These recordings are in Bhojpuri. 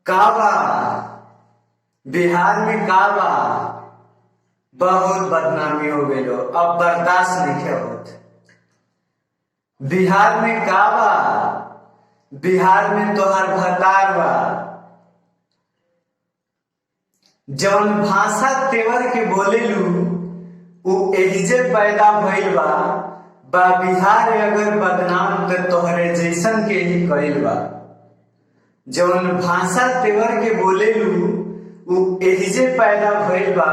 काबा बिहार में काबा बहुत बदनामी हो गई लो, अब बर्दाश्त नहीं होत। बिहार में काबा, बिहार में तोहर भतार बा। जौन भाषा तेवर के बोलेलू उ एहिजे पैदा भइल बा। बिहार अगर बदनाम तो तोहरे जैसन के ही कइल बा। जौन भाषा तेवर के बोलेलू उ एहिजे पैदा भइल बा।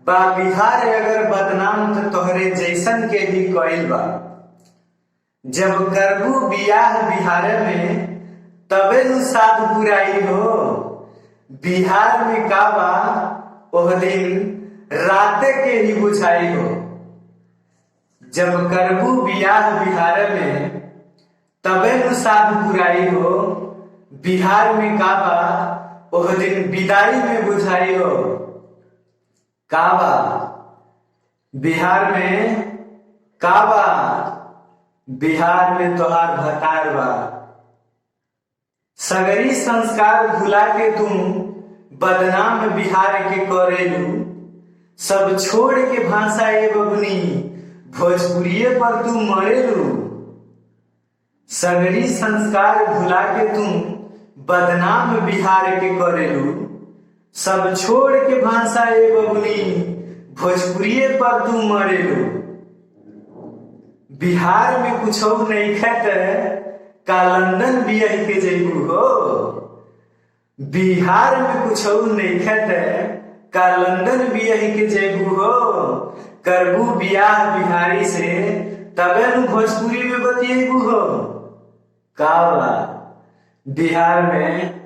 बिहार अगर बदनाम तो तोहरे जैसन के ही कइल बा। जब करबू बियाह बिहार में तबे नु साध पुराई हो। बिहार में काबा ओह दिन राते के ही बुझाई हो। जब करबू बियाह बिहार में तबे नु साध पुराई हो। बिहार में काबा ओह दिन विदाई में बुझाई हो। काबा बिहार में काबा, बिहार में तोहार भतार बा। सगरी संस्कार भुला के तुम बदनाम बिहार के करेलू। सब छोड़ के भाषा ए बबनी भोजपुरिये पर तू मरेलू। सगरी संस्कार भुला के तुम बदनाम बिहार के करेलू। सब छोड़ के भाषा ए बबनी भोजपुरिये पर तू मरेलू। बिहार में कुछ नहीं खत का लंदन बियाह के जैबू हो। बिहार में कुछ नहीं खत का लंदन बियाह के जैबू हो। करबू बियाह बिहारी से तबे नु भोजपुरी में बतिएबू हो। काबा बिहार में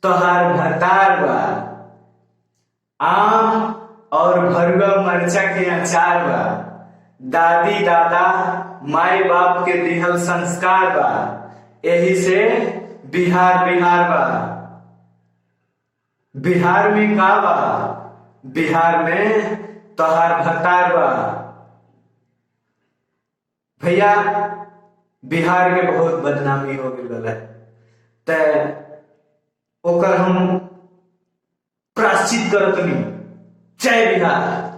तोहार भतार बा। आम और भरुआ मरचा के अचार बा। दादी दादा माई बाप के दिहल संस्कार बा। यही से बिहार बिहार बा। बिहार में काबा, बिहार में तोहार भतार बा। भैया बिहार के बहुत बदनामी हो गई ते ओकर हम प्राश्चित करत नहीं। जय बिहार।